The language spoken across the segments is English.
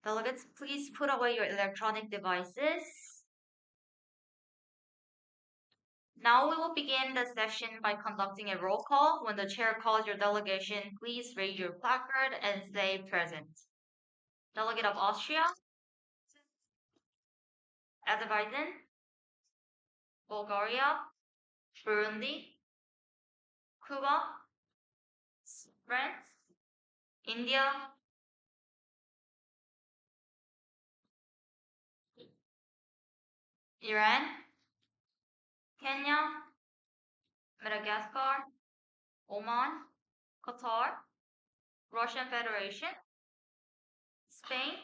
Delegates, please put away your electronic devices. Now we will begin the session by conducting a roll call. When the chair calls your delegation, please raise your placard and say present. Delegate of Austria, Azerbaijan, Bulgaria, Burundi, Cuba, France, India, Iran, Kenya, Madagascar, Oman, Qatar, Russian Federation, Spain,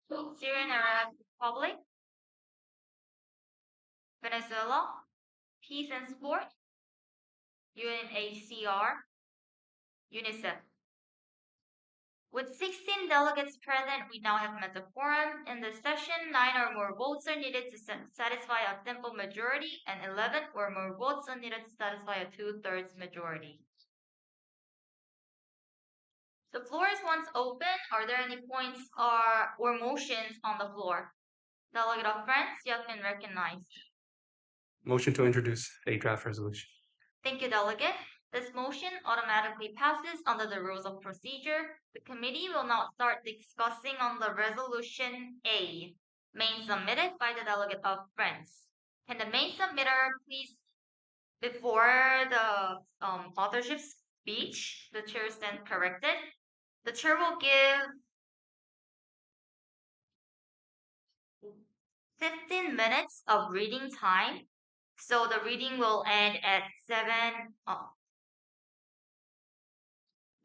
Syrian Arab Republic, Venezuela, Peace and Sport, UNHCR, UNICEF. With 16 delegates present, we now have met the quorum. In this session, 9 or more votes are needed to satisfy a simple majority, and 11 or more votes are needed to satisfy a 2/3 majority. The floor is once open. Are there any points or motions on the floor? Delegate of France, you have been recognized. Motion to introduce a draft resolution. Thank you, Delegate. This motion automatically passes under the rules of procedure. The committee will now start discussing on the resolution A, main submitted by the Delegate of France. Can the main submitter please, before the authorship speech, the chair stands corrected. The chair will give 15 minutes of reading time. So the reading will end at 7.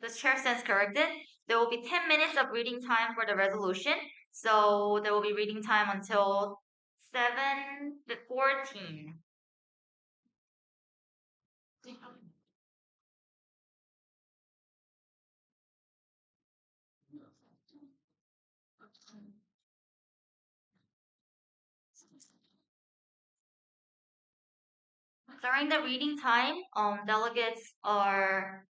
The chair stands corrected. There will be 10 minutes of reading time for the resolution. So there will be reading time until 7:14. During the reading time, delegates are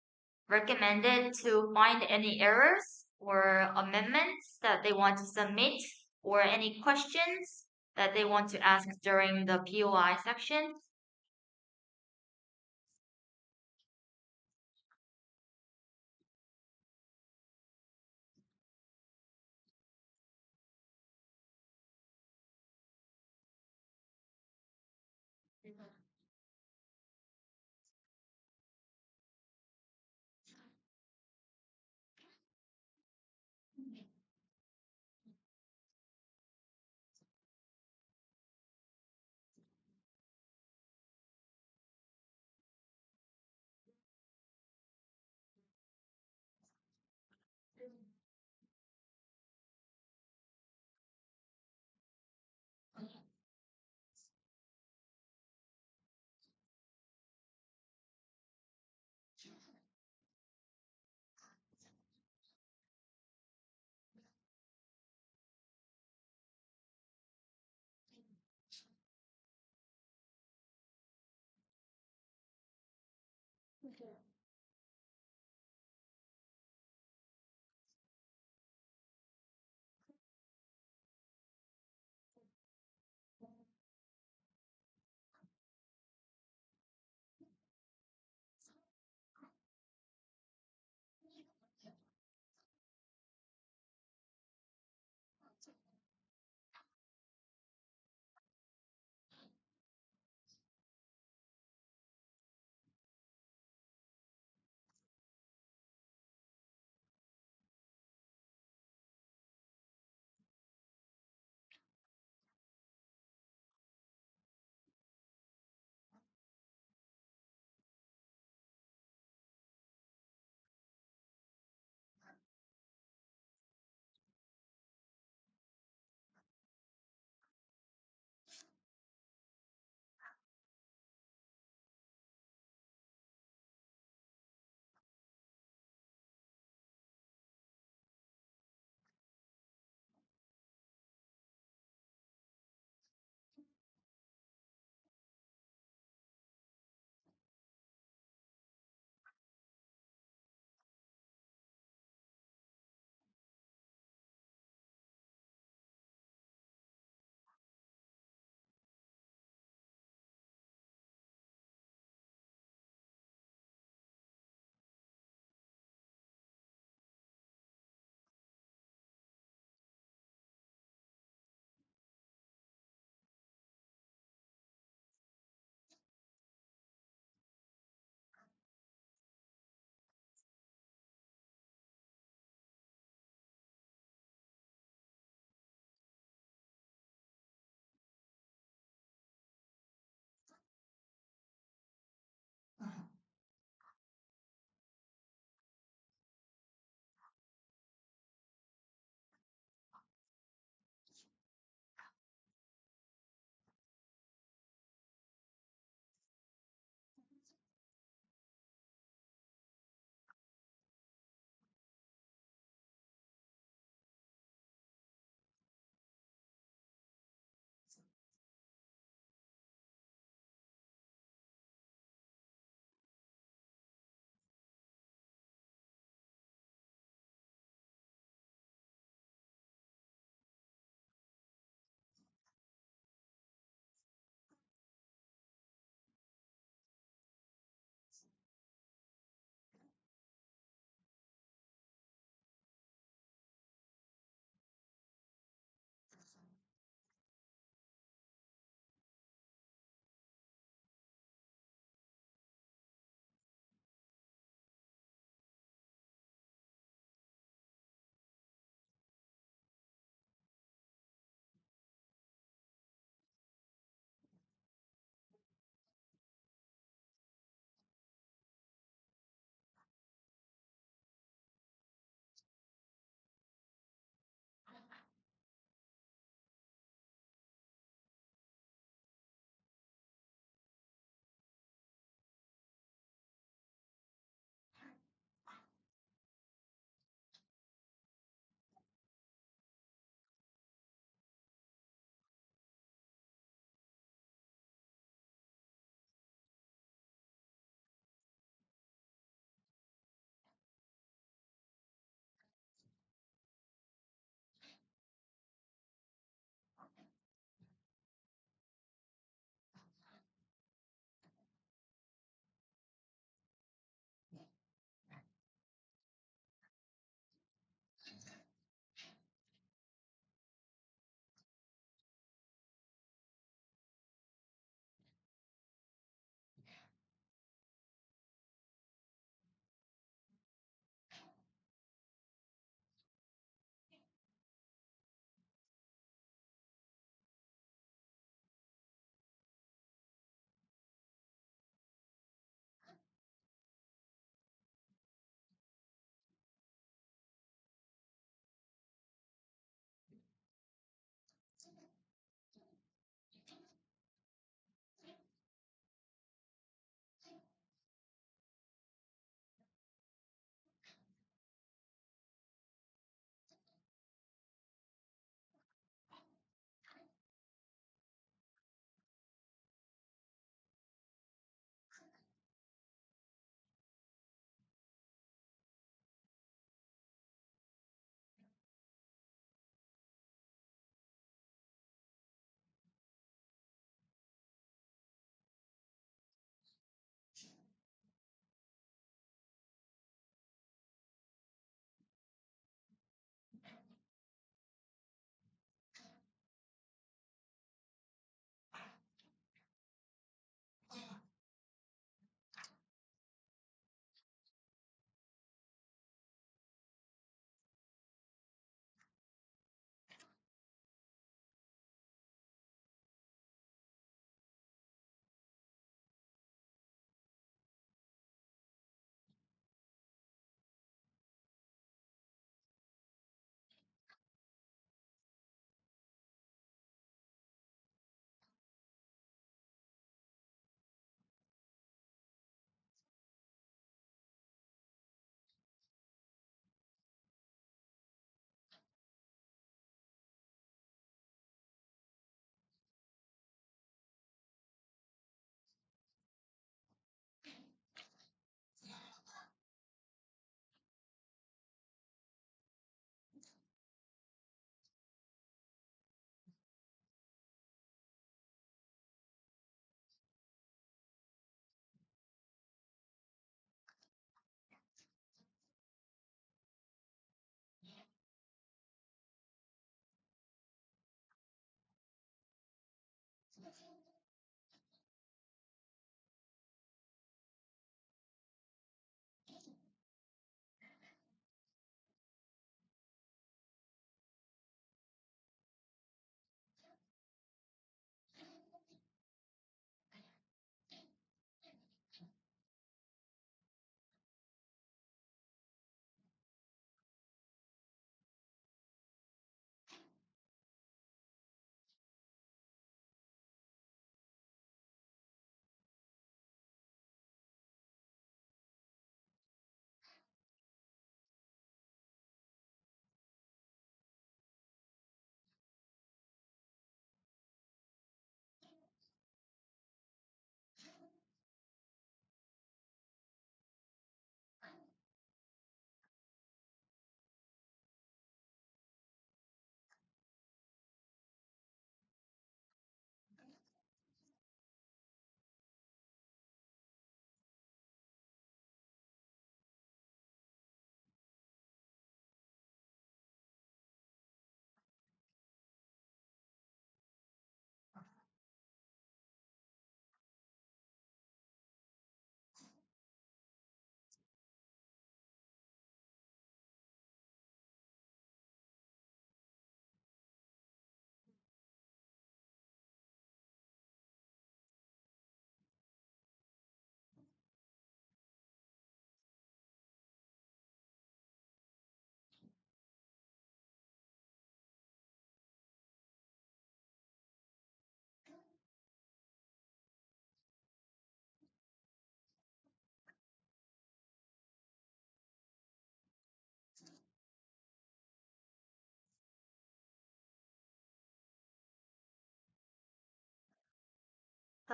recommended to find any errors or amendments that they want to submit or any questions that they want to ask during the POI section.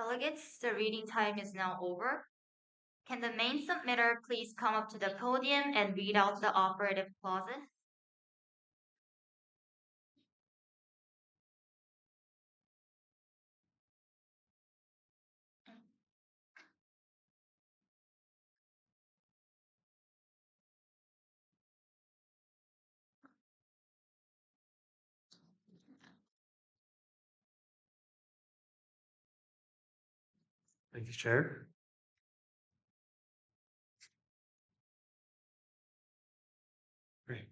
Delegates, the reading time is now over. Can the main submitter please come up to the podium and read out the operative clauses? Thank you, Chair. Great.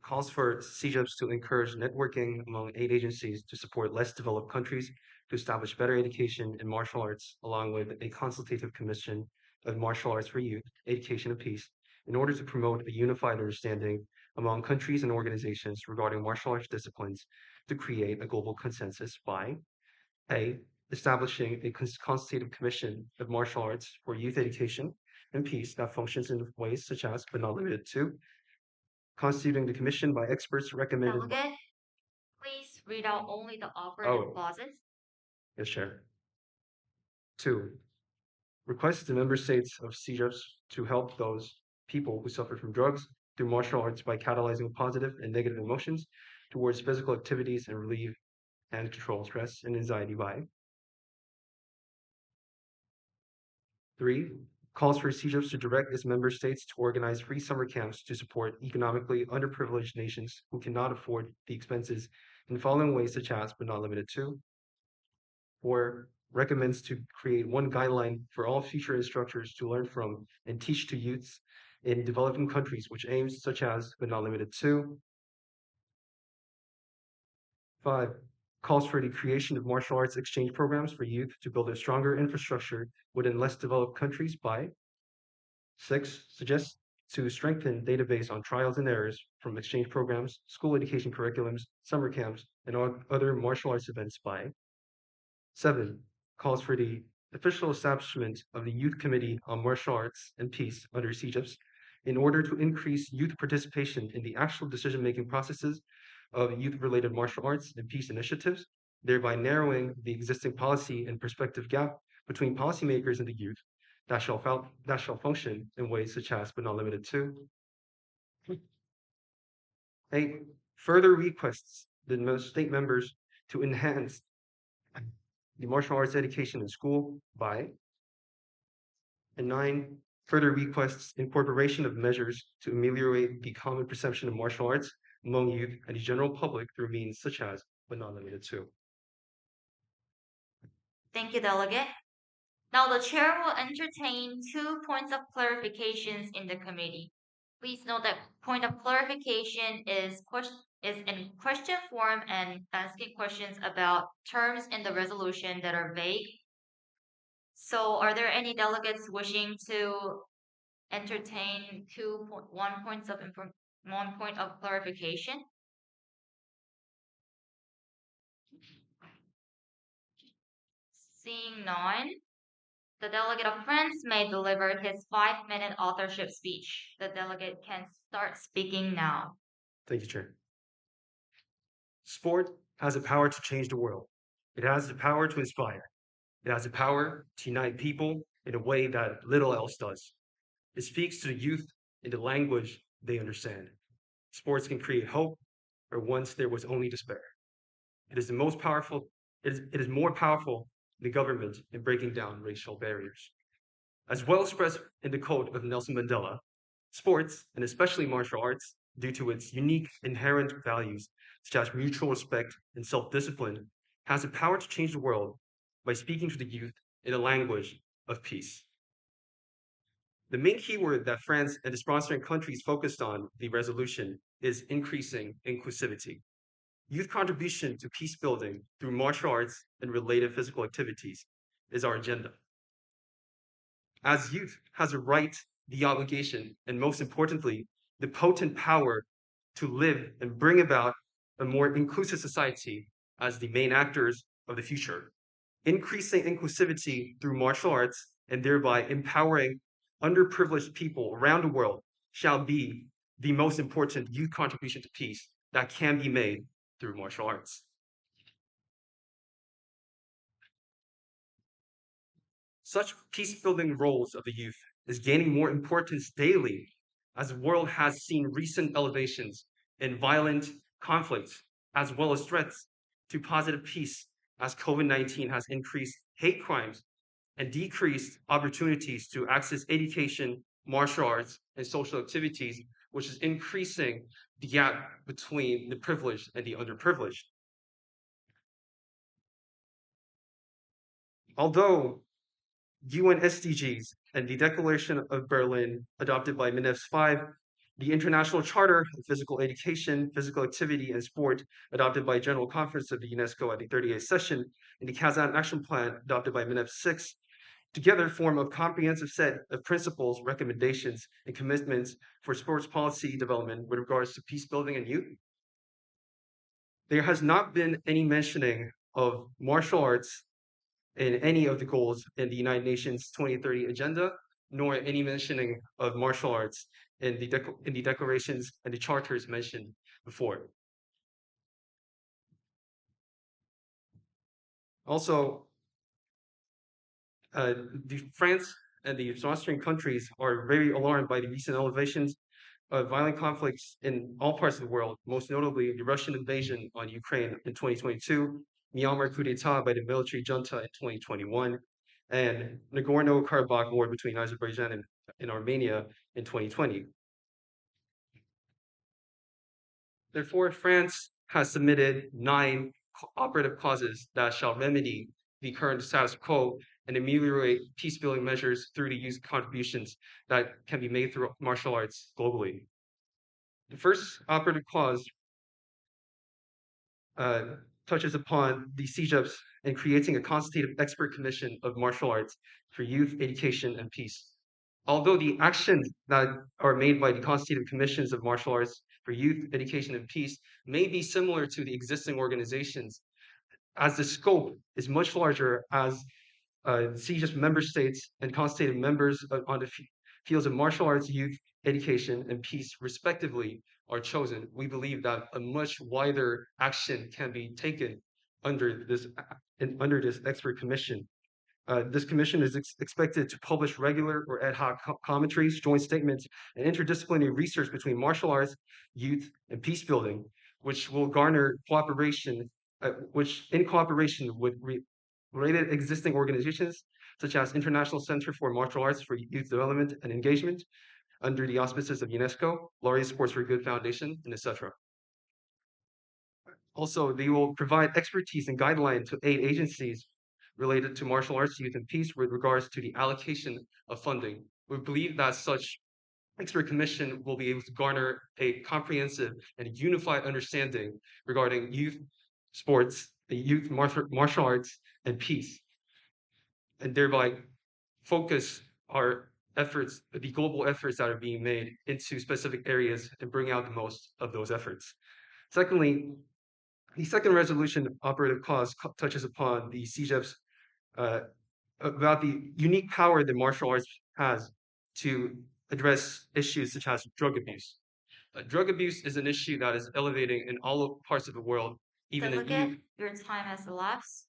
Calls for CJIPs to encourage networking among aid agencies to support less developed countries to establish better education in martial arts, along with a consultative commission of martial arts for youth, education, and peace, in order to promote a unified understanding among countries and organizations regarding martial arts disciplines to create a global consensus by A. Establishing a consultative commission of martial arts for youth education and peace that functions in ways such as, but not limited to, constituting the commission by experts recommended. Delegate, please read out only the operative clauses. Yes, Chair. 2. Requests the member states of CJIPs to help those people who suffer from drugs through martial arts by catalyzing positive and negative emotions towards physical activities and relieve and control stress and anxiety by. 3. Calls for CJIPs to direct its member states to organize free summer camps to support economically underprivileged nations who cannot afford the expenses in following ways such as, but not limited to. 4. Recommends to create one guideline for all future instructors to learn from and teach to youths in developing countries, which aims such as, but not limited to. 5. Calls for the creation of martial arts exchange programs for youth to build a stronger infrastructure within less developed countries by. 6. Suggests to strengthen database on trials and errors from exchange programs, school education curriculums, summer camps, and other martial arts events by. 7. Calls for the official establishment of the Youth Committee on Martial Arts and Peace under CJIPs in order to increase youth participation in the actual decision-making processes of youth-related martial arts and peace initiatives, thereby narrowing the existing policy and perspective gap between policymakers and the youth that shall function in ways such as, but not limited to. 8. Further requests the state members to enhance the martial arts education in school by. And 9. Further requests incorporation of measures to ameliorate the common perception of martial arts among youth and the general public through means such as, but not limited to. Thank you, Delegate. Now the chair will entertain 2 points of clarifications in the committee. Please note that point of clarification is in question form and asking questions about terms in the resolution that are vague. So are there any delegates wishing to entertain 1 point of clarification? Seeing none, the delegate of France may deliver his 5-minute authorship speech. The delegate can start speaking now. Thank you, Chair. Sport has the power to change the world. It has the power to inspire. It has the power to unite people in a way that little else does. It speaks to the youth in the language they understand. Sports can create hope where once there was only despair. It is more powerful than government in breaking down racial barriers. As well expressed in the quote of Nelson Mandela, sports, and especially martial arts, due to its unique inherent values, such as mutual respect and self-discipline, has the power to change the world by speaking to the youth in a language of peace. The main keyword that France and the sponsoring countries focused on the resolution is increasing inclusivity. Youth contribution to peace building through martial arts and related physical activities is our agenda. As youth has a right, the obligation, and most importantly, the potent power to live and bring about a more inclusive society as the main actors of the future. Increasing inclusivity through martial arts and thereby empowering underprivileged people around the world shall be the most important youth contribution to peace that can be made through martial arts. Such peace-building roles of the youth is gaining more importance daily as the world has seen recent elevations in violent conflicts as well as threats to positive peace as COVID-19 has increased hate crimes and decreased opportunities to access education, martial arts, and social activities, which is increasing the gap between the privileged and the underprivileged. Although UN SDGs and the Declaration of Berlin, adopted by MINEFS 5, the International Charter of Physical Education, Physical Activity, and Sport, adopted by General Conference of the UNESCO at the 38th session, and the Kazan Action Plan, adopted by MINEFS 6, together form a comprehensive set of principles, recommendations, and commitments for sports policy development with regards to peace building and youth. There has not been any mentioning of martial arts in any of the goals in the United Nations 2030 agenda, nor any mentioning of martial arts in the declarations and the charters mentioned before. Also, the France and the Austrian countries are very alarmed by the recent elevations of violent conflicts in all parts of the world, most notably the Russian invasion on Ukraine in 2022, Myanmar coup d'etat by the military junta in 2021, and Nagorno-Karabakh war between Azerbaijan and Armenia in 2020. Therefore, France has submitted 9 operative clauses that shall remedy the current status quo and ameliorate peace-building measures through the youth contributions that can be made through martial arts globally. The first operative clause touches upon the CJEPs and creating a consultative expert commission of martial arts for youth, education, and peace. Although the actions that are made by the constitutive commissions of martial arts for youth, education, and peace may be similar to the existing organizations, as the scope is much larger as CJEP's member states and constitutive members on the fields of martial arts, youth, education, and peace, respectively, are chosen. We believe that a much wider action can be taken under this expert commission. This commission is expected to publish regular or ad hoc commentaries, joint statements, and interdisciplinary research between martial arts, youth, and peace building, which will garner cooperation, which in cooperation with related existing organizations, such as International Center for Martial Arts for Youth Development and Engagement, under the auspices of UNESCO, Laureate Sports for Good Foundation, and etc. Also, they will provide expertise and guidelines to aid agencies related to martial arts, youth, and peace with regards to the allocation of funding. We believe that such expert commission will be able to garner a comprehensive and unified understanding regarding youth sports, youth martial arts, and peace, and thereby focus our efforts, the global efforts that are being made into specific areas and bring out the most of those efforts. Secondly, the second resolution operative clause touches upon the CJEP's about the unique power that martial arts has to address issues such as drug abuse. Drug abuse is an issue that is elevating in all parts of the world, even in Delegate, your time has elapsed.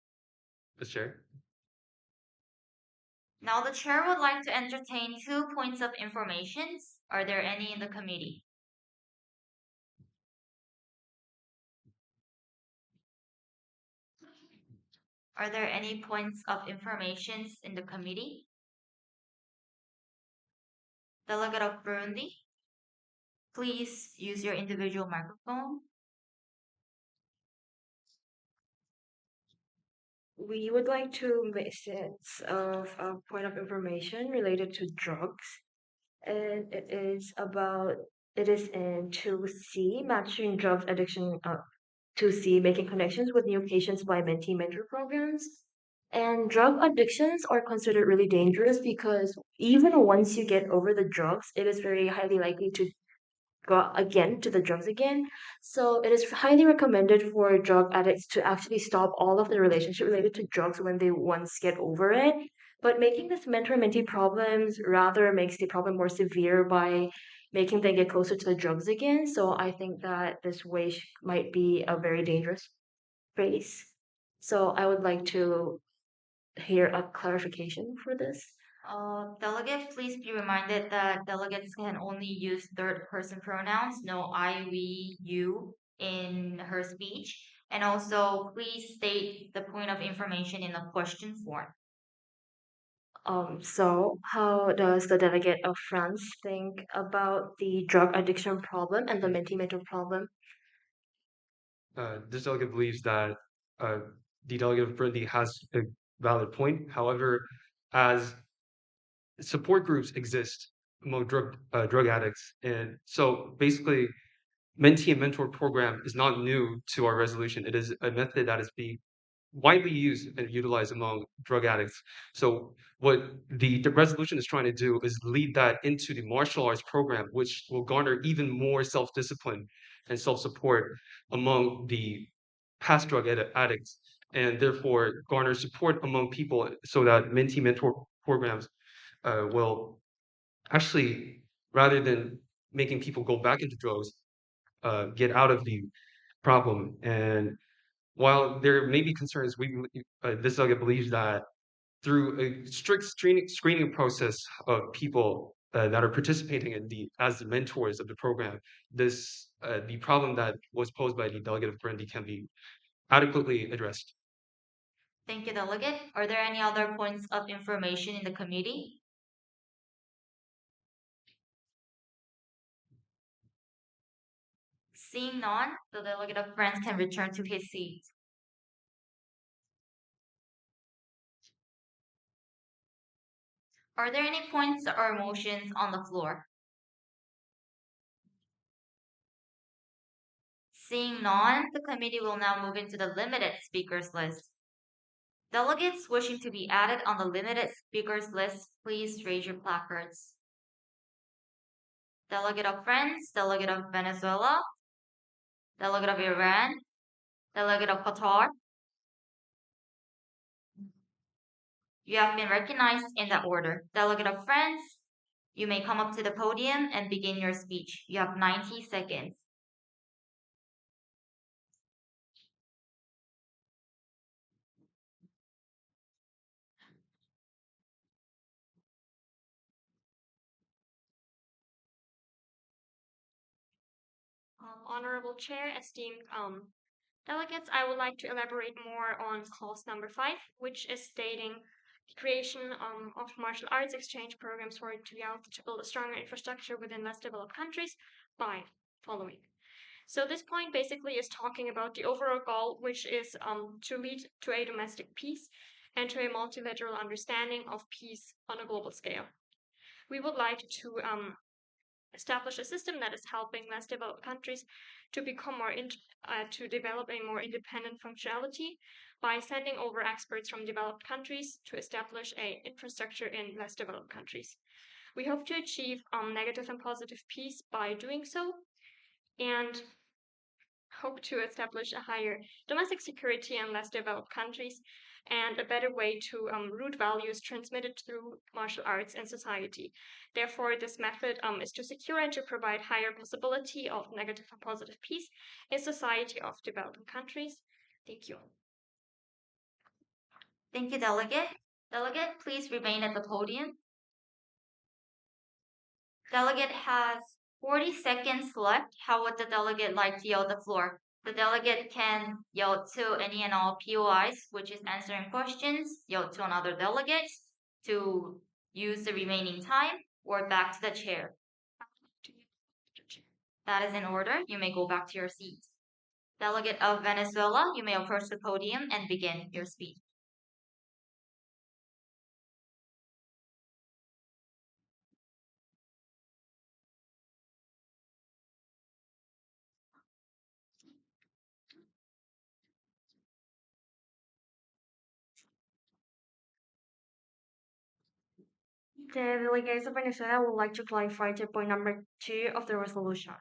Mr. Chair. Now the chair would like to entertain 2 points of information. Are there any in the committee? Are there any points of information in the committee? Delegate of Burundi, please use your individual microphone. We would like to make sense of a point of information related to drugs, and it is in 2C, matching drug addiction, 2C, making connections with new patients by mentee-mentor programs. And drug addictions are considered really dangerous because even once you get over the drugs, it is very highly likely to go again to the drugs again. So it is highly recommended for drug addicts to actually stop all of the relationship related to drugs when they once get over it. But making this mentor-mentee problems rather makes the problem more severe by making them get closer to the drugs again. So I think that this way might be a very dangerous phrase. So I would like to hear a clarification for this. Delegate, please be reminded that delegates can only use third person pronouns, no I, we, you in her speech. And also, please state the point of information in a question form. So how does the delegate of France think about the drug addiction problem and the mental problem? This delegate believes that uh, the delegate of Burundi has a valid point. However, as support groups exist among drug addicts, and so basically, mentee and mentor program is not new to our resolution. It is a method that is being widely used and utilized among drug addicts. So what the resolution is trying to do is lead that into the martial arts program, which will garner even more self-discipline and self-support among the past addicts, and therefore garner support among people so that mentee mentor programs will actually, rather than making people go back into drugs, get out of the problem. And while there may be concerns, this delegate believes that through a strict screening process of people that are participating in as the mentors of the program, the problem that was posed by the delegate of Burundi can be adequately addressed. Thank you, Delegate. Are there any other points of information in the committee? Seeing none, the Delegate of France can return to his seat. Are there any points or motions on the floor? Seeing none, the committee will now move into the limited speakers list. Delegates wishing to be added on the limited speakers list, please raise your placards. Delegate of France, Delegate of Venezuela, Delegate of Iran, Delegate of Qatar. You have been recognized in that order. Delegate of France, you may come up to the podium and begin your speech. You have 90 seconds. Honorable Chair, esteemed delegates, I would like to elaborate more on clause number 5, which is stating the creation of martial arts exchange programs for to be able to build a stronger infrastructure within less developed countries by following. So this point basically is talking about the overall goal, which is to lead to a domestic peace and to a multilateral understanding of peace on a global scale. We would like to establish a system that is helping less developed countries to become to develop a more independent functionality by sending over experts from developed countries to establish a infrastructure in less developed countries. We hope to achieve negative and positive peace by doing so, and hope to establish a higher domestic security in less developed countries and a better way to root values transmitted through martial arts in society. Therefore, this method is to secure and to provide higher possibility of negative and positive peace in society of developing countries. Thank you. Thank you, Delegate. Delegate, please remain at the podium. Delegate has 40 seconds left. How would the delegate like to yield the floor? The delegate can yield to any and all POIs, which is answering questions, yield to another delegate to use the remaining time, or back to the chair. That is in order. You may go back to your seats. Delegate of Venezuela, you may approach the podium and begin your speech. The delegates of Venezuela would like to clarify the point number 2 of the resolution.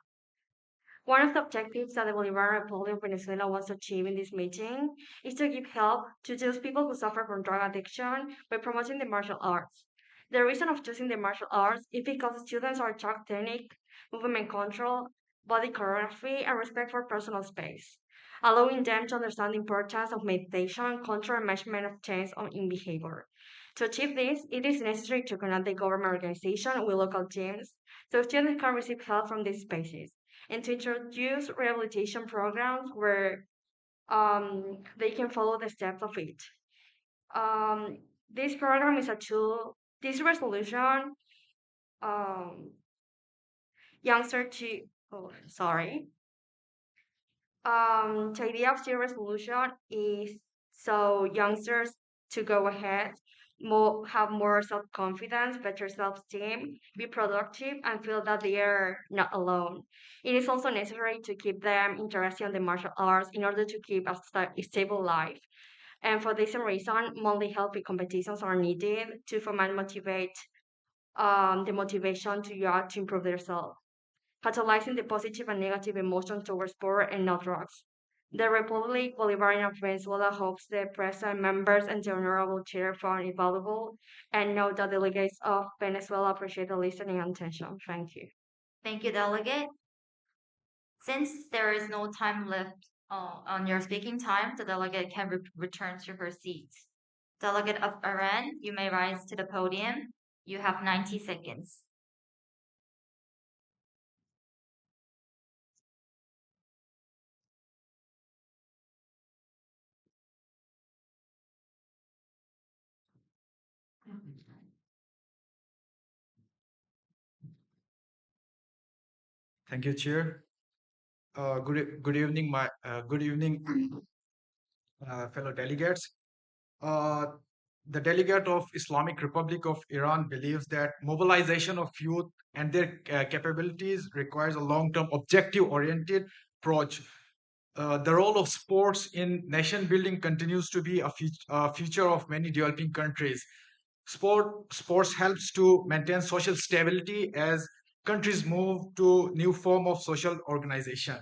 One of the objectives that the Bolivarian Republic of Venezuela wants to achieve in this meeting is to give help to those people who suffer from drug addiction by promoting the martial arts. The reason of choosing the martial arts is because students are taught technique, movement control, body choreography, and respect for personal space, allowing them to understand the importance of meditation, control, and measurement of change in behavior. To achieve this, it is necessary to connect the government organization with local teams so students can receive help from these spaces and to introduce rehabilitation programs where they can follow the steps of it. Um, this program is a tool. This resolution, um, youngster to oh sorry. The idea of zero resolution is so youngsters to go ahead, have more self confidence, better self esteem, be productive, and feel that they are not alone. It is also necessary to keep them interested in the martial arts in order to keep a stable life. And for this reason, monthly healthy competitions are needed to foment motivate the motivation to improve themselves, catalyzing the positive and negative emotions towards sport and not drugs. The Republic Bolivarian of Venezuela hopes the present members and the Honorable Chair found it valuable and note that delegates of Venezuela appreciate the listening and attention. Thank you. Thank you, Delegate. Since there is no time left on your speaking time, the delegate can return to her seat. Delegate of Iran, you may rise to the podium. You have 90 seconds. Thank you, Chair. Good evening, fellow delegates. Uh, the delegate of Islamic Republic of Iran believes that mobilization of youth and their capabilities requires a long-term objective-oriented approach. The role of sports in nation building continues to be a feature of many developing countries. Sports helps to maintain social stability as countries move to new form of social organization.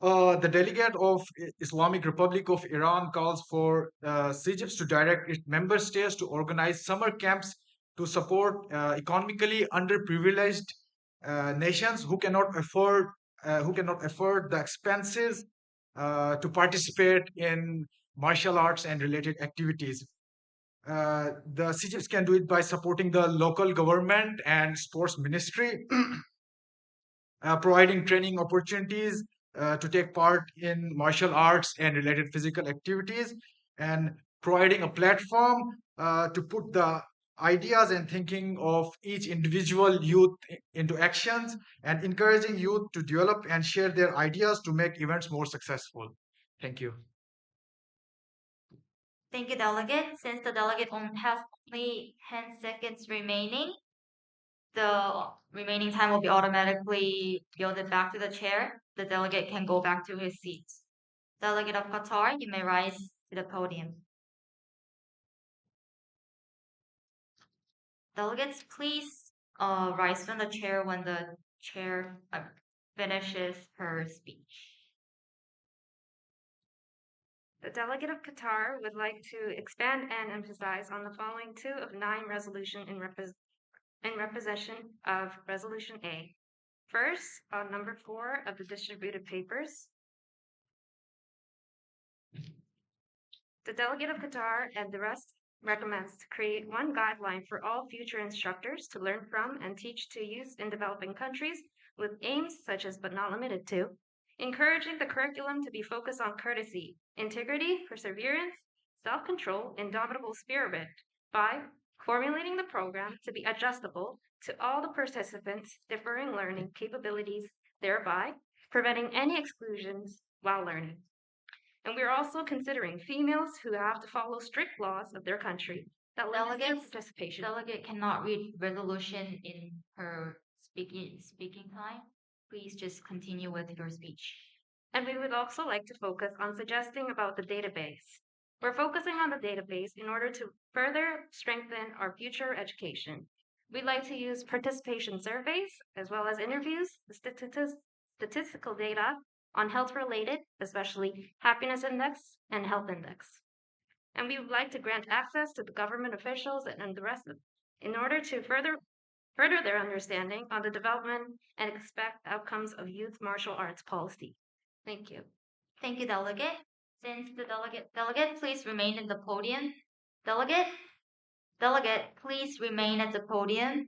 The delegate of Islamic Republic of Iran calls for CGIPS to direct its member states to organize summer camps to support economically underprivileged nations who cannot afford the expenses to participate in martial arts and related activities. The CGIPS can do it by supporting the local government and sports ministry, providing training opportunities to take part in martial arts and related physical activities, and providing a platform to put the ideas and thinking of each individual youth into actions, and encouraging youth to develop and share their ideas to make events more successful. Thank you. Thank you, Delegate. Since the delegate has only 10 seconds remaining, the remaining time will be automatically yielded back to the chair. The delegate can go back to his seat. Delegate of Qatar, you may rise to the podium. Delegates, please rise from the chair when the chair finishes her speech. The delegate of Qatar would like to expand and emphasize on the following 2 of 9 resolution in representation of Resolution A. First, on number 4 of the distributed papers, the delegate of Qatar and the rest recommends to create one guideline for all future instructors to learn from and teach to youth in developing countries with aims such as but not limited to encouraging the curriculum to be focused on courtesy, integrity, perseverance, self-control, indomitable spirit by formulating the program to be adjustable to all the participants' differing learning capabilities, thereby preventing any exclusions while learning. And we're also considering females who have to follow strict laws of their country that limits their participation. Delegate cannot read resolution in her speaking time. Please just continue with your speech. And we would also like to focus on suggesting about the database. We're focusing on the database in order to further strengthen our future education. We'd like to use participation surveys as well as interviews, statistical data on health related, especially happiness index and health index. And we would like to grant access to the government officials and the rest of in order to further further their understanding on the development and expect outcomes of youth martial arts policy. Thank you. Thank you, Delegate. Since the delegate, please remain at the podium. Delegate, please remain at the podium.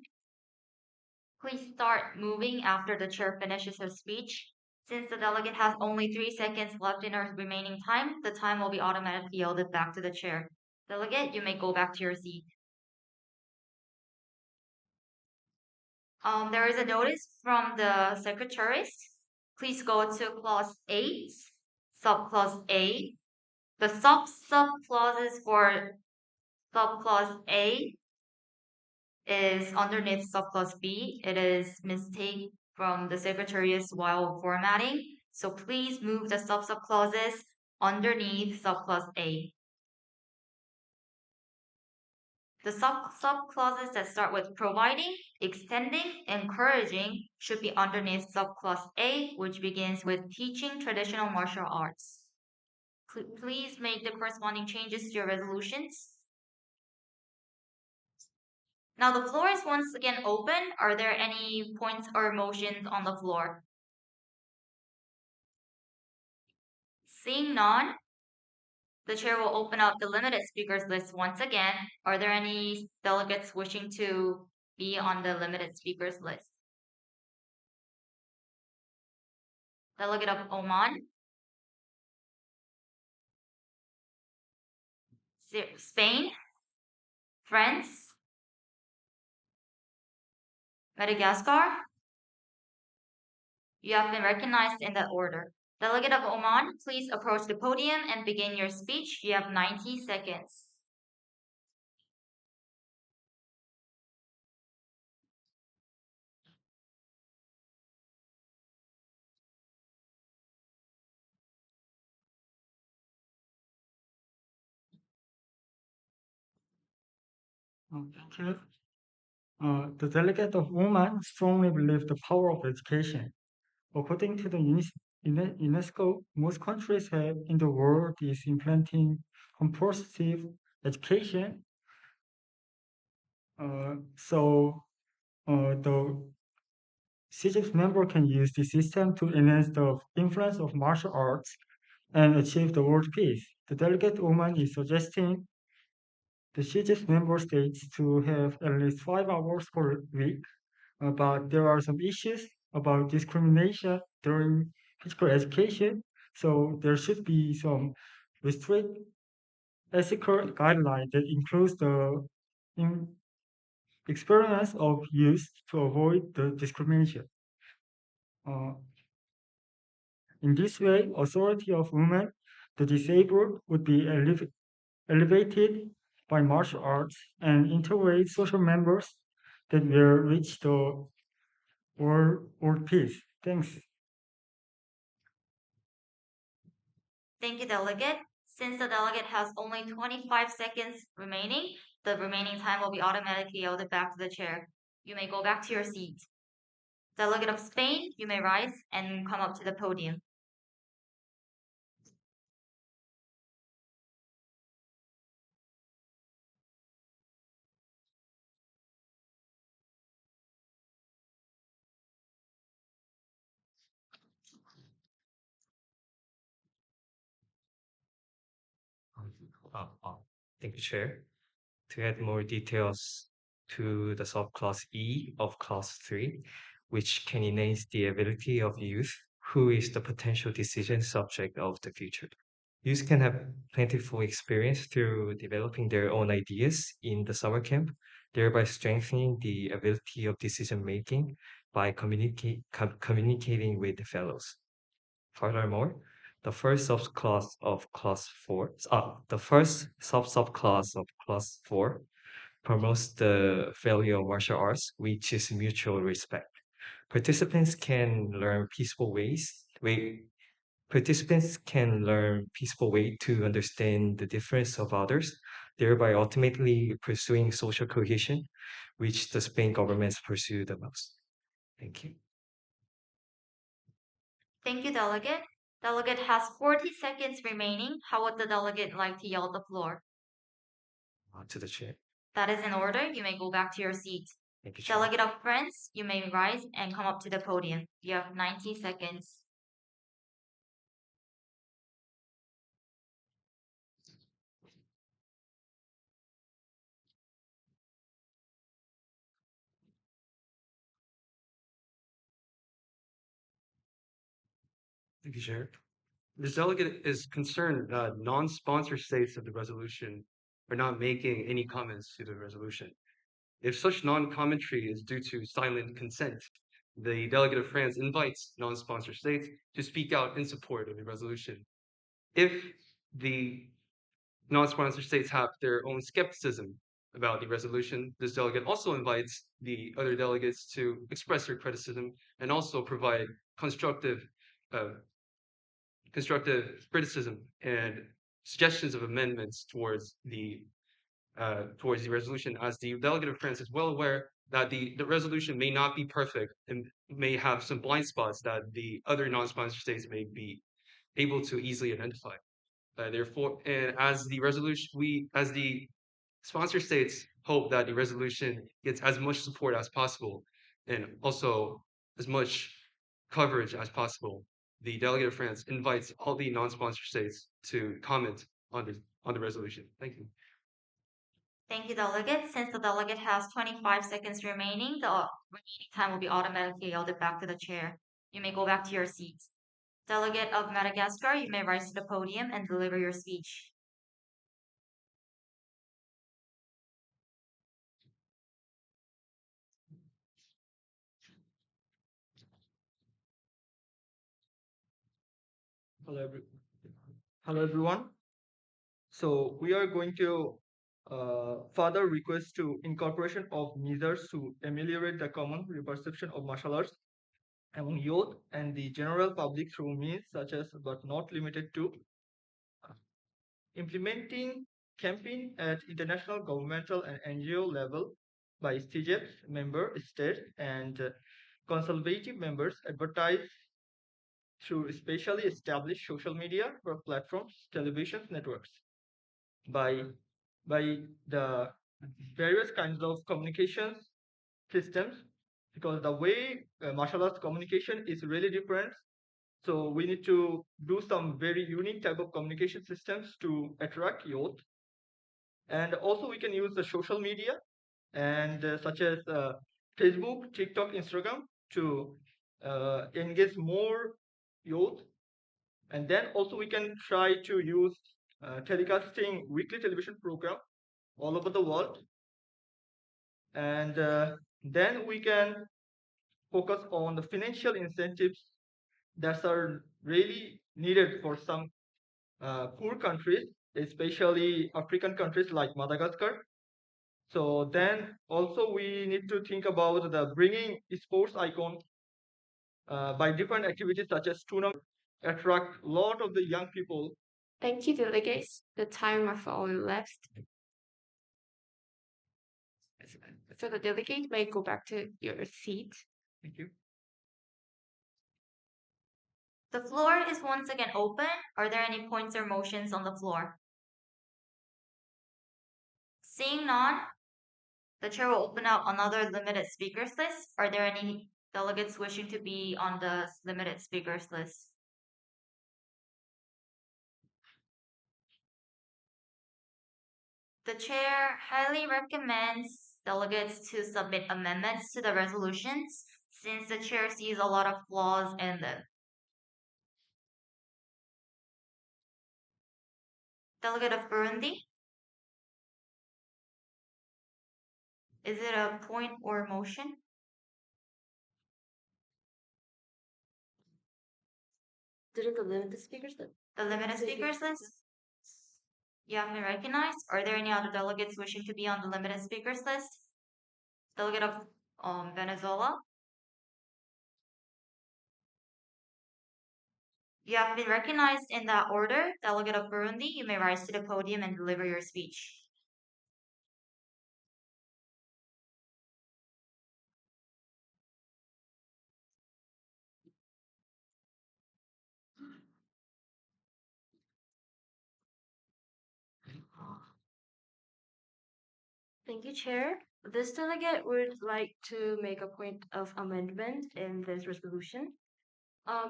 Please start moving after the chair finishes her speech. Since the delegate has only 3 seconds left in her remaining time, the time will be automatically yielded back to the chair. Delegate, you may go back to your seat. There is a notice from the secretaries. Please go to clause 8, subclause A. The sub-clauses for subclause A is underneath subclause B. It is mistake from the secretaries while formatting. So please move the sub-clauses underneath subclause A. The sub-clauses that start with providing, extending, encouraging should be underneath subclause A, which begins with teaching traditional martial arts. Please make the corresponding changes to your resolutions. Now the floor is once again open. Are there any points or motions on the floor? Seeing none, the chair will open up the limited speakers list once again. Are there any delegates wishing to be on the limited speakers list? Delegate of Oman, Spain, France, Madagascar. You have been recognized in that order. Delegate of Oman, please approach the podium and begin your speech. You have 90 seconds. Thank you. The delegate of Oman strongly believe the power of education. According to the UNESCO, most countries in the world is implementing compulsive education. The CGIP member can use the system to enhance the influence of martial arts and achieve the world peace. The delegate Oman is suggesting the CGIP member states to have at least 5 hours per week, but there are some issues about discrimination during physical education, so there should be some restrict ethical guideline that includes the experience of youth to avoid the discrimination. In this way, authority of women, the disabled, would be elevated by martial arts and integrate social members that will reach the world peace. Thanks. Thank you, Delegate. Since the delegate has only 25 seconds remaining, the remaining time will be automatically yielded back to the chair. You may go back to your seat. Delegate of Spain, you may rise and come up to the podium. Thank you, Chair. To add more details to the subclass E of class 3, which can enhance the ability of youth, who is the potential decision subject of the future. Youth can have plentiful experience through developing their own ideas in the summer camp, thereby strengthening the ability of decision making by communicating with the fellows. Furthermore, the first subclass of class 4, the first subclass of class 4 promotes the value of martial arts, which is mutual respect. Participants can learn peaceful way to understand the difference of others, thereby ultimately pursuing social cohesion, which the Spain governments pursue the most. Thank you. Thank you, Delegate. Delegate has 40 seconds remaining. How would the delegate like to yield the floor? To the chair. That is in order. You may go back to your seat. Thank you, Chair. Delegate of France, you may rise and come up to the podium. You have 90 seconds. Thank you, Chair. This delegate is concerned that non-sponsor states of the resolution are not making any comments to the resolution. If such non-commentary is due to silent consent, the delegate of France invites non-sponsor states to speak out in support of the resolution. If the non-sponsor states have their own skepticism about the resolution, this delegate also invites the other delegates to express their criticism and also provide constructive criticism and suggestions of amendments towards the resolution, as the delegate of France is well aware that the resolution may not be perfect and may have some blind spots that the other non-sponsor states may be able to easily identify. Therefore, and as the sponsor states hope that the resolution gets as much support as possible and also as much coverage as possible, the delegate of France invites all the non-sponsor states to comment on the resolution. Thank you. Thank you, delegate. Since the delegate has 25 seconds remaining, the remaining time will be automatically yielded back to the chair. You may go back to your seats. Delegate of Madagascar, you may rise to the podium and deliver your speech. Hello everyone. So we are going to further request to incorporation of measures to ameliorate the common perception of martial arts among youth and the general public through means such as, but not limited to, implementing campaign at international governmental and NGO level by CJEP member states and consultative members advertise through specially established social media platforms, television networks, by the various kinds of communications systems, because the way martial arts communication is really different. So we need to do some very unique type of communication systems to attract youth. And also we can use the social media and such as Facebook, TikTok, Instagram to engage more youth. And then also we can try to use telecasting weekly television program all over the world. And then we can focus on the financial incentives that are really needed for some poor countries, especially African countries like Madagascar. So then also we need to think about the bringing sports icon by different activities such as tournament, attract a lot of the young people. Thank you, delegates. The time of all left. So the delegate may go back to your seat. Thank you. The floor is once again open. Are there any points or motions on the floor? Seeing none, the chair will open up another limited speakers list. Are there any delegates wishing to be on the limited speakers list? The chair highly recommends delegates to submit amendments to the resolutions since the chair sees a lot of flaws in them. Delegate of Burundi? Is it a point or motion? Didn't the limit the speakers then? The limited speakers list? You have been recognized. Are there any other delegates wishing to be on the limited speakers list? Delegate of Venezuela? You have been recognized in that order. Delegate of Burundi, you may rise to the podium and deliver your speech. Thank you, Chair. This delegate would like to make a point of amendment in this resolution.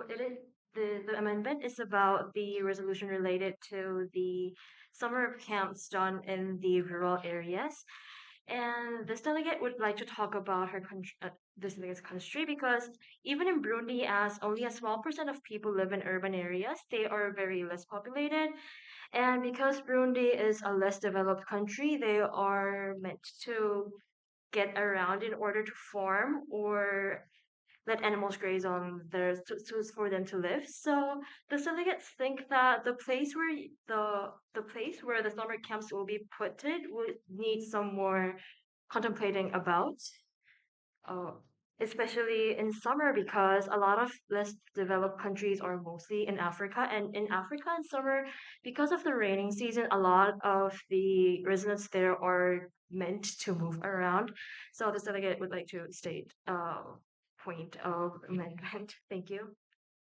It is the amendment is about the resolution related to the summer camps done in the rural areas. And this delegate would like to talk about her country, this delegate's country, because even in Burundi, as only a small percent of people live in urban areas, they are very less populated. And because Burundi is a less developed country, they are meant to get around in order to farm or let animals graze on their for them to live. So the delegates think that the place where the summer camps will be put it would need some more contemplating about, uh, especially in summer because a lot of less developed countries are mostly in Africa, and in Africa in summer because of the raining season, a lot of the residents there are meant to move around. So the delegate would like to state point of amendment. Thank you.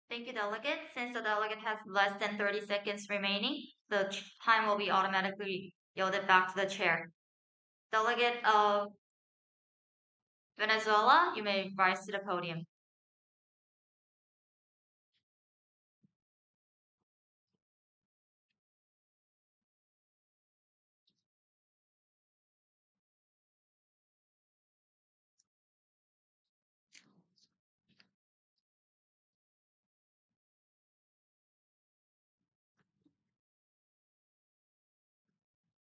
Thank you, delegate. Since the delegate has less than 30 seconds remaining, the time will be automatically yielded back to the chair. Delegate of Venezuela, you may rise to the podium.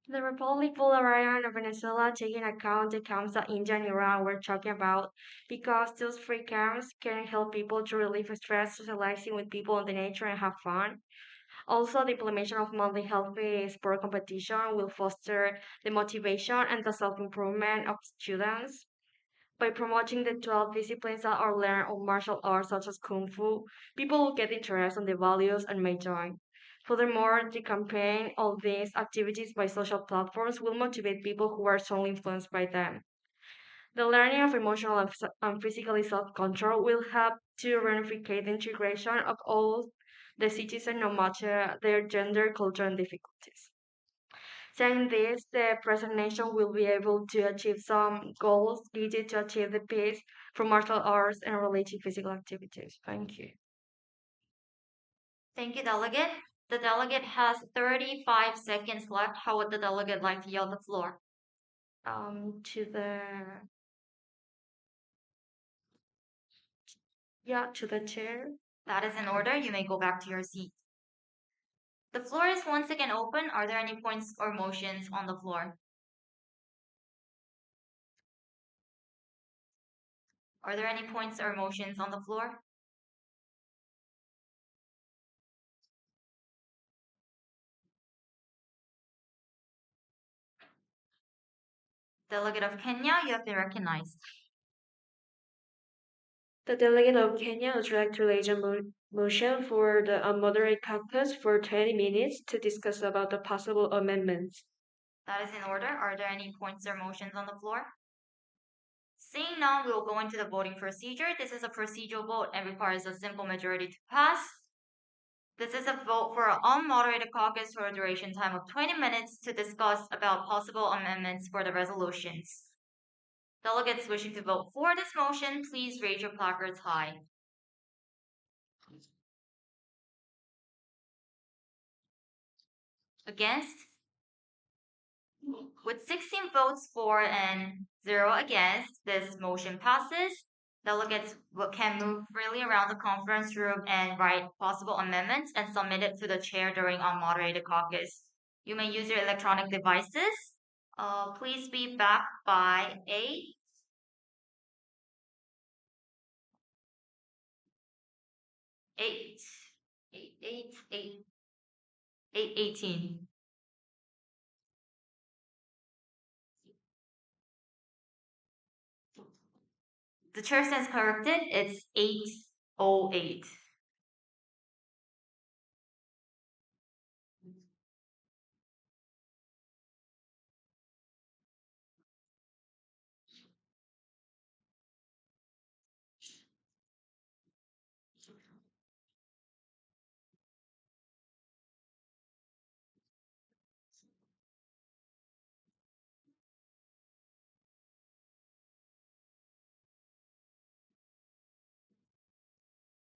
The Republic Bolivarian of Venezuela taking account the camps that India and Iran were talking about because those free camps can help people to relieve stress, socializing with people in the nature and have fun. Also, the implementation of monthly healthy sport competition will foster the motivation and the self-improvement of students. By promoting the 12 disciplines that are learned of martial arts such as Kung Fu, people will get interest in the values and may join. Furthermore, the campaign of these activities by social platforms will motivate people who are strongly influenced by them. The learning of emotional and physically self-control will help to reunify the integration of all the citizens no matter their gender, culture, and difficulties. Saying this, the present nation will be able to achieve some goals needed to achieve the peace from martial arts and related physical activities. Thank you. Thank you, delegate. The delegate has 35 seconds left. How would the delegate like to yield the floor? To the to the chair. That is in order. You may go back to your seat. The floor is once again open. Are there any points or motions on the floor? Are there any points or motions on the floor? Delegate of Kenya, you have been recognized. The delegate of Kenya would like to raise a motion for the moderate caucus for 20 minutes to discuss about the possible amendments. That is in order. Are there any points or motions on the floor? Seeing none, we will go into the voting procedure. This is a procedural vote and requires a simple majority to pass. This is a vote for an unmoderated caucus for a duration time of 20 minutes to discuss about possible amendments for the resolutions. Delegates wishing to vote for this motion, please raise your placards high. Against? With 16 votes for and 0 against, this motion passes. Delegates can move freely around the conference room and write possible amendments and submit it to the chair during unmoderated caucus. You may use your electronic devices. Please be back by 8. 8:18. The chair stands corrected. It's 8:08.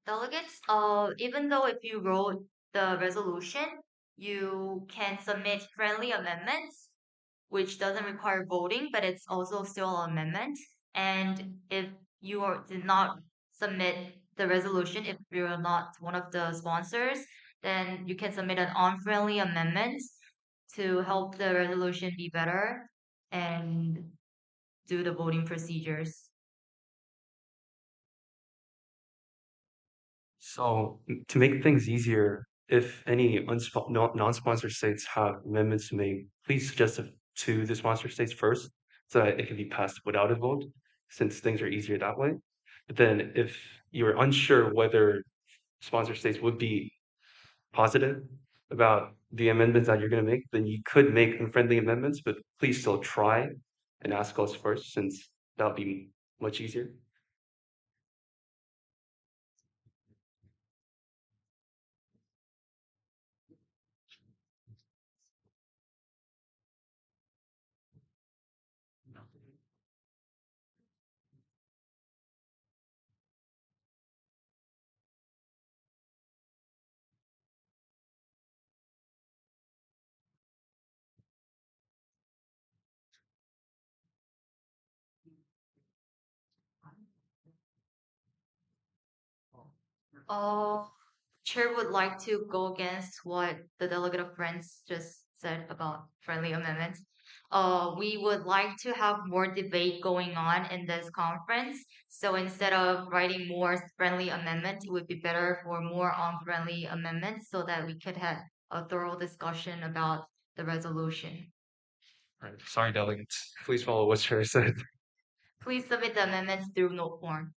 Delegates, even though if you wrote the resolution, you can submit friendly amendments, which doesn't require voting, but it's also still an amendment. And if did not submit the resolution, if you're not one of the sponsors, then you can submit an unfriendly amendment to help the resolution be better and do the voting procedures. So to make things easier, if any non-sponsor states have amendments to make, please suggest it to the sponsor states first so that it can be passed without a vote, since things are easier that way. But then if you're unsure whether sponsor states would be positive about the amendments that you're going to make, then you could make unfriendly amendments, but please still try and ask us first, since that'll be much easier. Uh, Chair would like to go against what the delegate of Friends just said about friendly amendments. We would like to have more debate going on in this conference. So instead of writing more friendly amendments, it would be better for more unfriendly amendments so that we could have a thorough discussion about the resolution. Right. Sorry, delegates. Please follow what Chair said. Please submit the amendments through note form.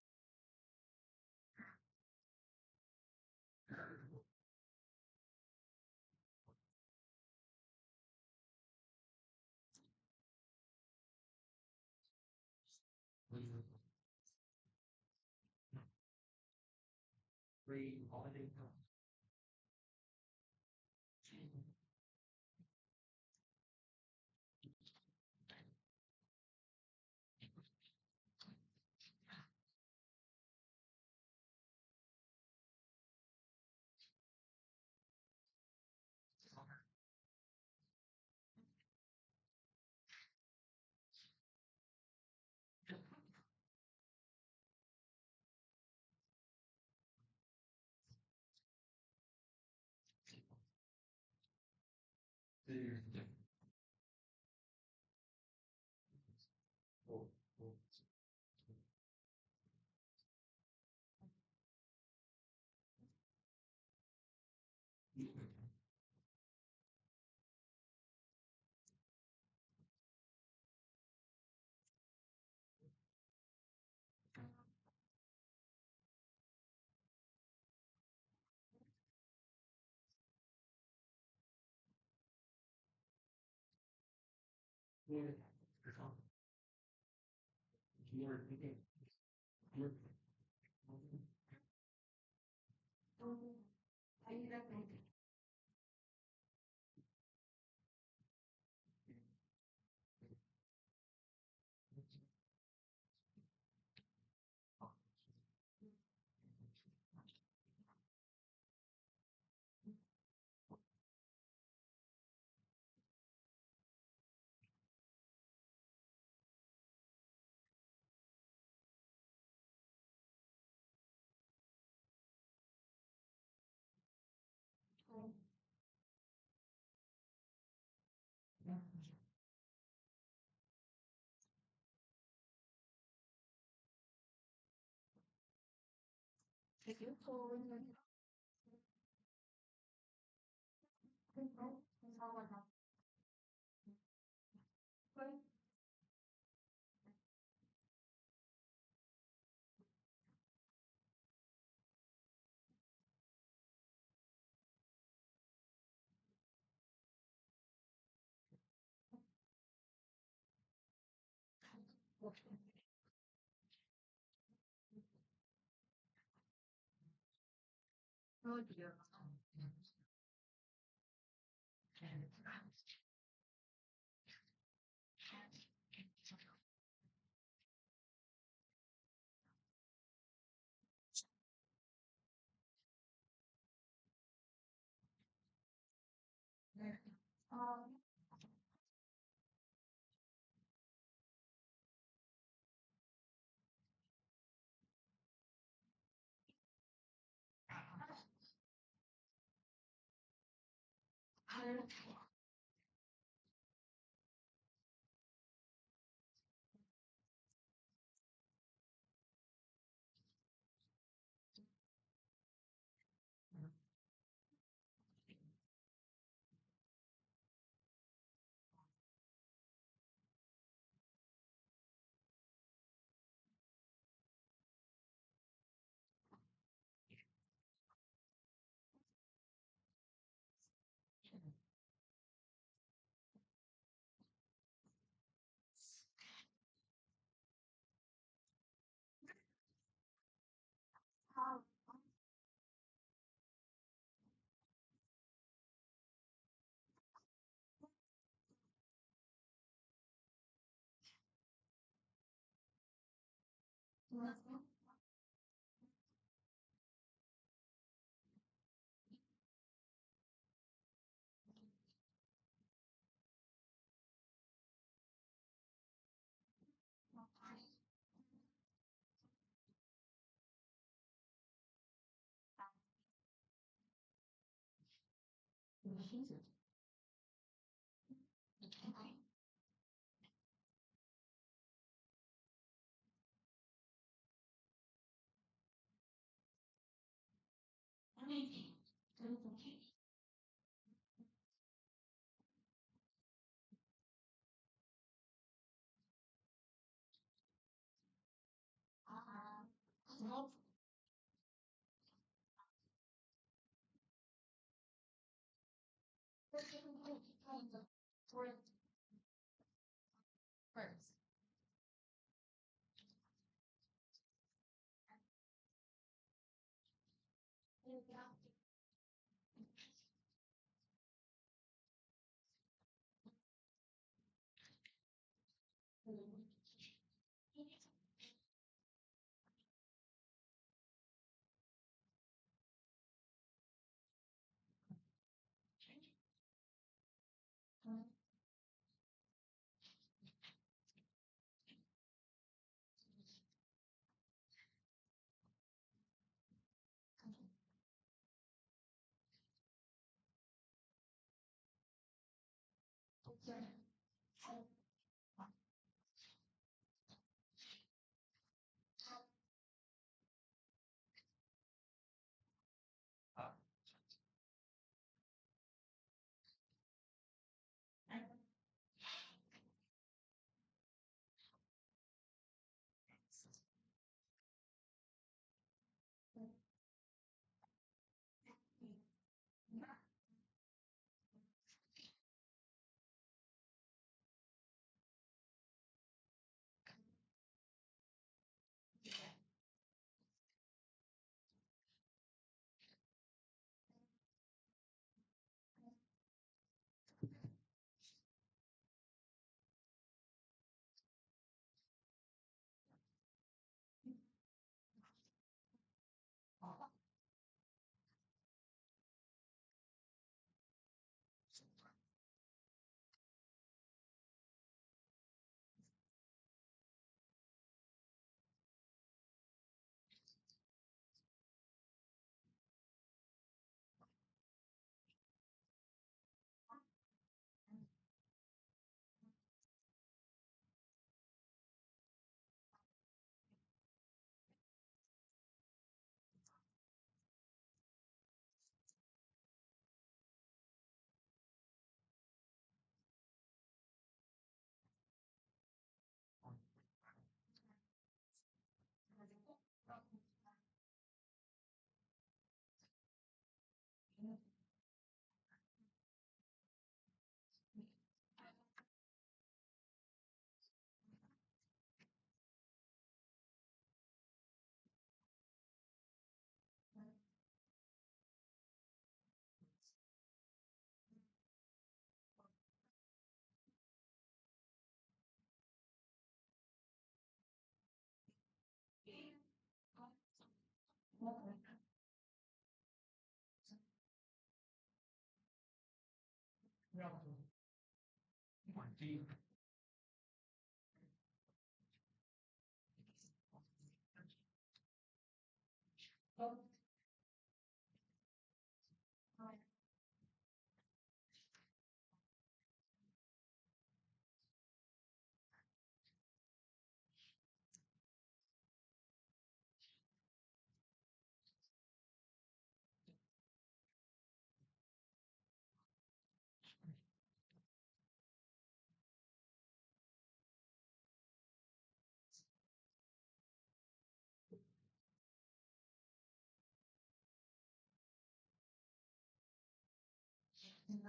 You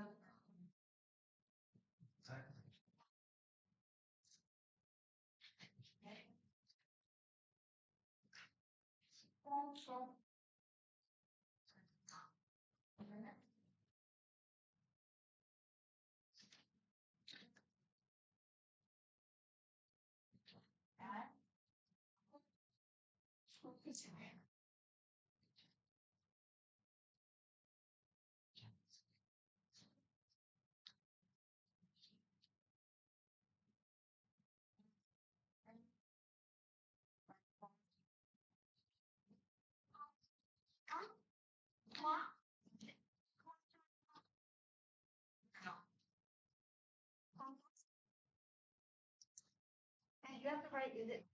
have to write it.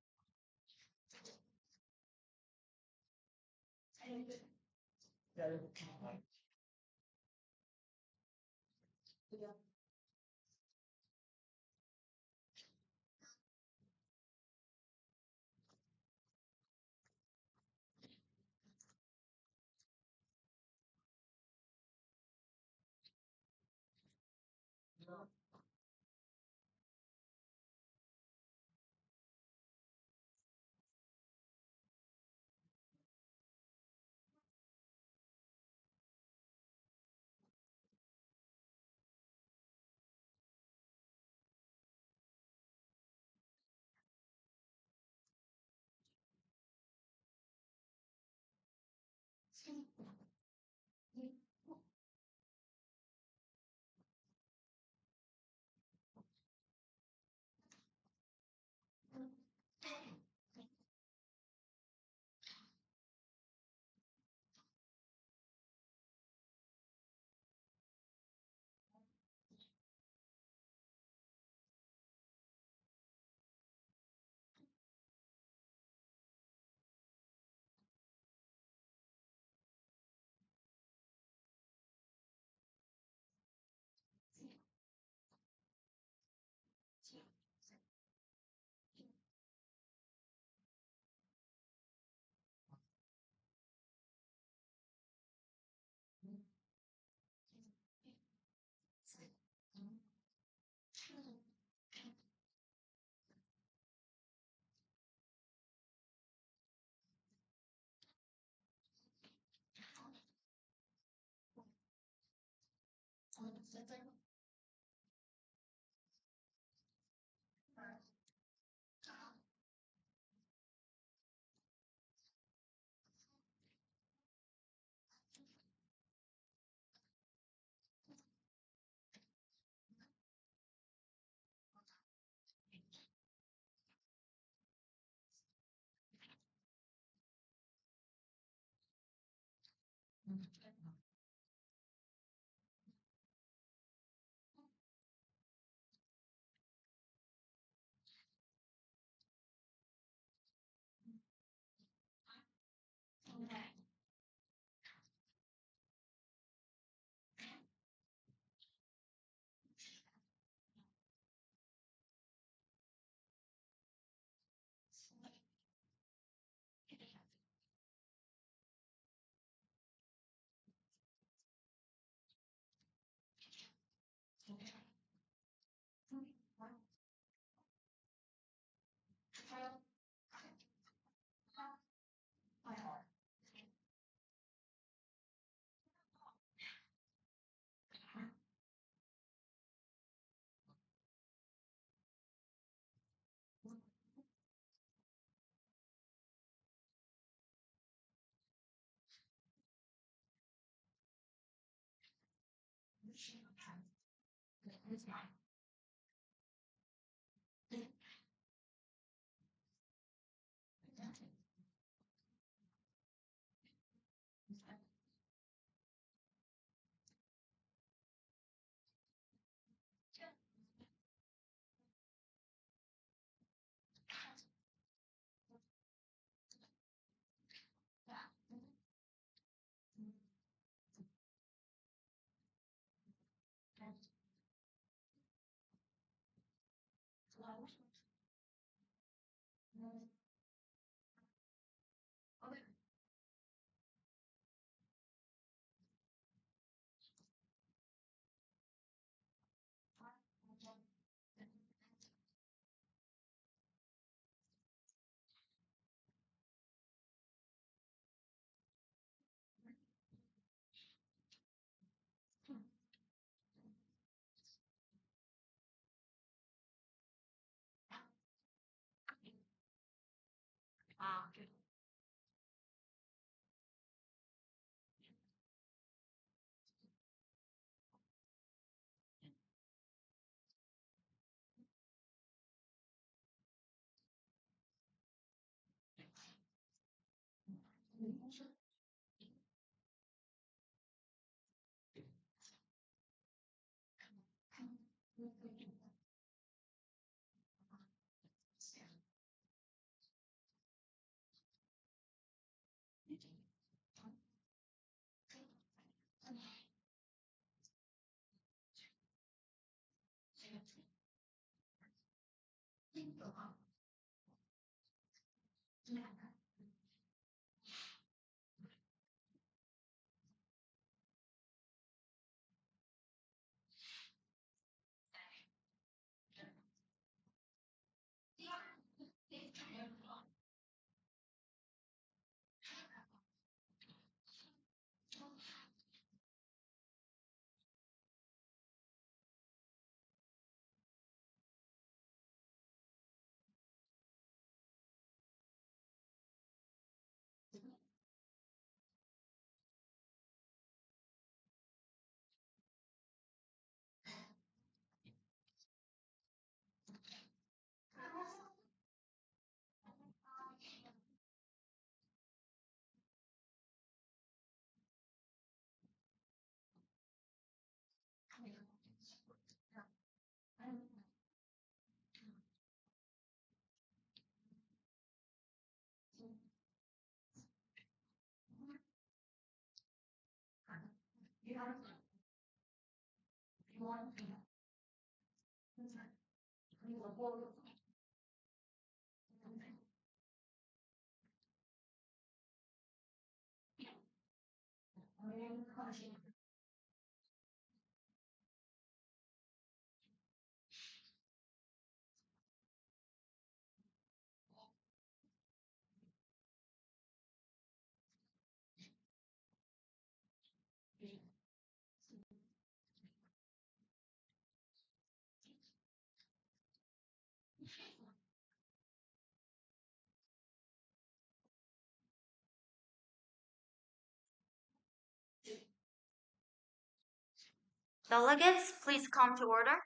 Delegates, please come to order.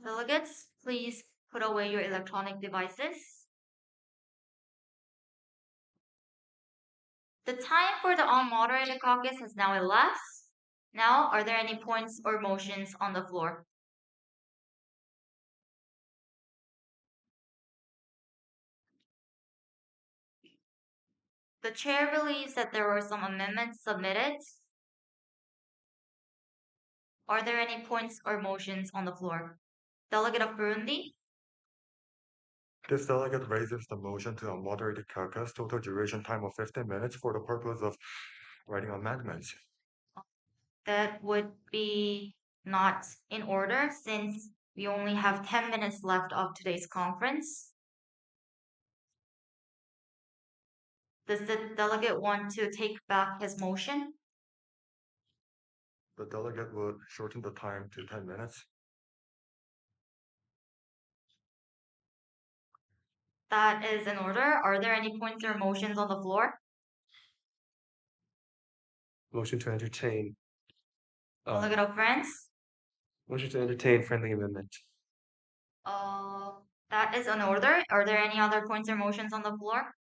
Delegates, please put away your electronic devices. The time for the unmoderated caucus has now elapsed. Now, are there any points or motions on the floor? The chair believes that there were some amendments submitted. Are there any points or motions on the floor? Delegate of Burundi? This delegate raises the motion to a moderated caucus, total duration time of 15 minutes for the purpose of writing amendments. That would be not in order since we only have 10 minutes left of today's conference. Does the delegate want to take back his motion? The delegate would shorten the time to 10 minutes. That is in order. Are there any points or motions on the floor? Motion to entertain. Delegate of France? Motion to entertain friendly amendment. That is in order. Are there any other points or motions on the floor?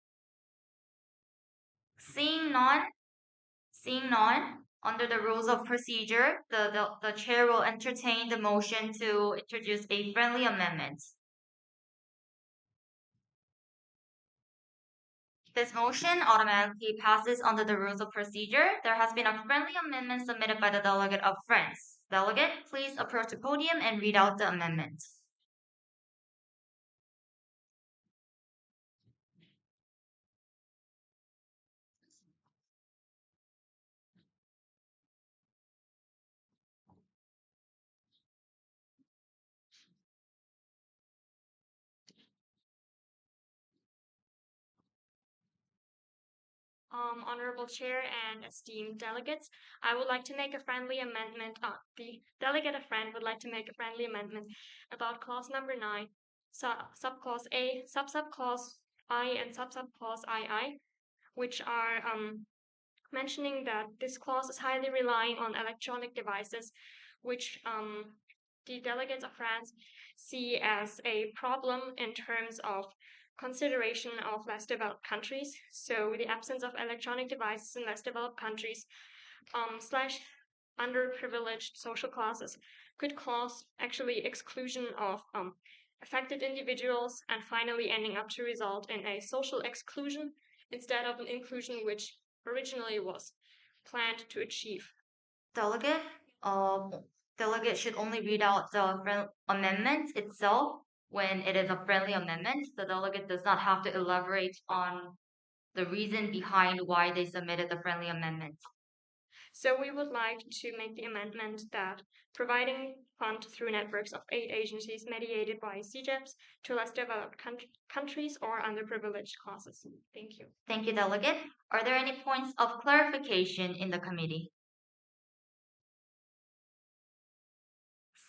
Seeing none, under the rules of procedure, the chair will entertain the motion to introduce a friendly amendment. This motion automatically passes under the rules of procedure. There has been a friendly amendment submitted by the delegate of France. Delegate, please approach the podium and read out the amendment. Honorable Chair and esteemed delegates, I would like to make a friendly amendment. The delegate of friend would like to make a friendly amendment about clause number 9, subclause A, subclause I, and subclause II, which are mentioning that this clause is highly relying on electronic devices, which the delegates of France see as a problem in terms of consideration of less developed countries. So the absence of electronic devices in less developed countries slash underprivileged social classes could cause actually exclusion of affected individuals and finally ending up to result in a social exclusion instead of an inclusion which originally was planned to achieve. Delegate, delegate should only read out the amendment itself when it is a friendly amendment. The delegate does not have to elaborate on the reason behind why they submitted the friendly amendment. So we would like to make the amendment that providing fund through networks of aid agencies mediated by CJEPs to less developed countries or underprivileged classes. Thank you. Thank you, Delegate. Are there any points of clarification in the committee?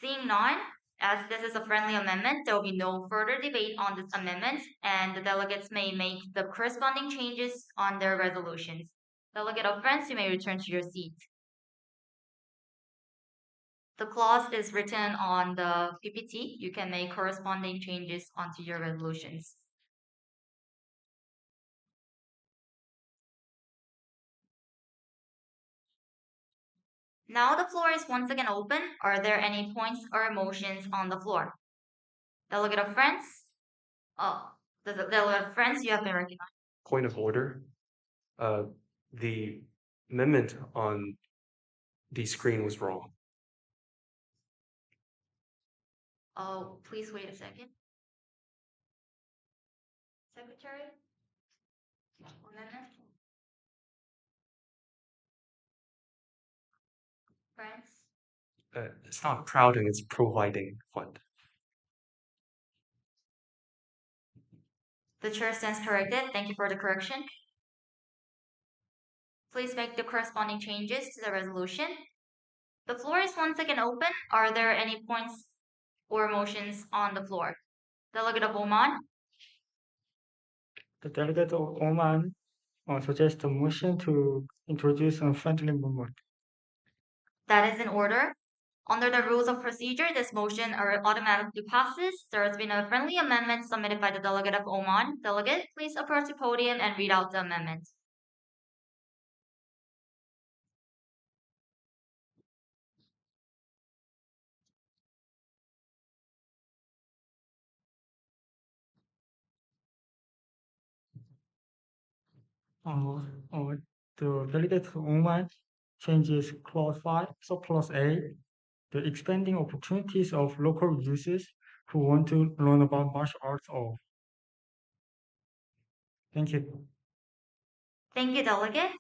Seeing none, as this is a friendly amendment, there will be no further debate on this amendment, and the delegates may make the corresponding changes on their resolutions. Delegate of France, you may return to your seat. The clause is written on the PPT. You can make corresponding changes onto your resolutions. Now the floor is once again open. Are there any points or motions on the floor? Delegate of France? The delegate of France, you have been recognized. Point of order. The amendment on the screen was wrong. Oh, please wait a second. Secretary? Amendment? France? It's not crowding, it's providing fund. The chair stands corrected. Thank you for the correction. Please make the corresponding changes to the resolution. The floor is once again open. Are there any points or motions on the floor? Delegate of Oman? The delegate of Oman suggests a motion to introduce a friendly amendment. That is in order. Under the rules of procedure, this motion automatically passes. There has been a friendly amendment submitted by the delegate of Oman. Delegate, please approach the podium and read out the amendment. The delegate of Oman changes clause 5, subclause A, the expanding opportunities of local users who want to learn about martial arts of. Thank you. Thank you, Delegate.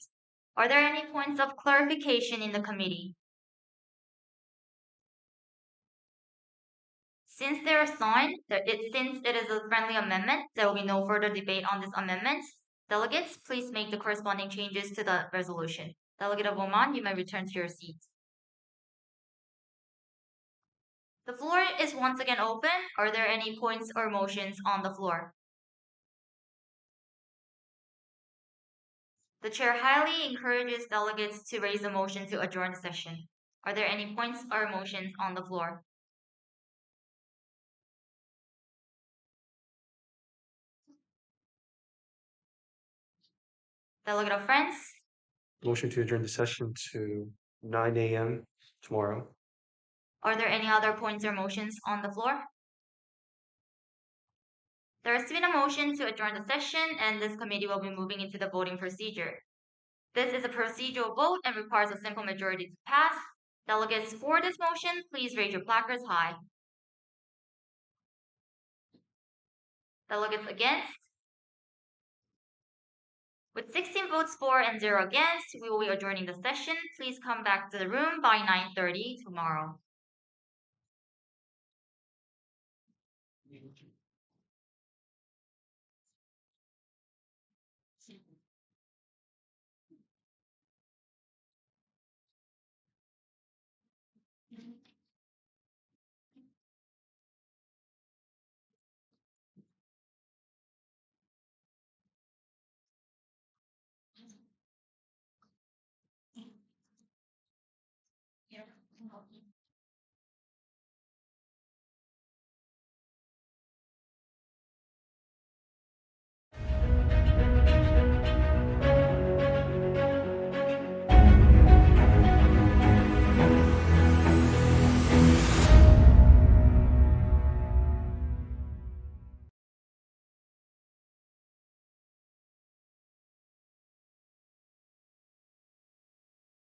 Are there any points of clarification in the committee? Since there is none, since it is a friendly amendment, there will be no further debate on this amendment. Delegates, please make the corresponding changes to the resolution. Delegate of Oman, you may return to your seat. The floor is once again open. Are there any points or motions on the floor? The chair highly encourages delegates to raise a motion to adjourn the session. Are there any points or motions on the floor? Delegate of France? Motion to adjourn the session to 9 a.m. tomorrow. Are there any other points or motions on the floor? There has been a motion to adjourn the session, and this committee will be moving into the voting procedure. This is a procedural vote and requires a simple majority to pass. Delegates for this motion, please raise your placards high. Delegates against? With 16 votes for and 0 against, we will be adjourning the session. Please come back to the room by 9:30 tomorrow.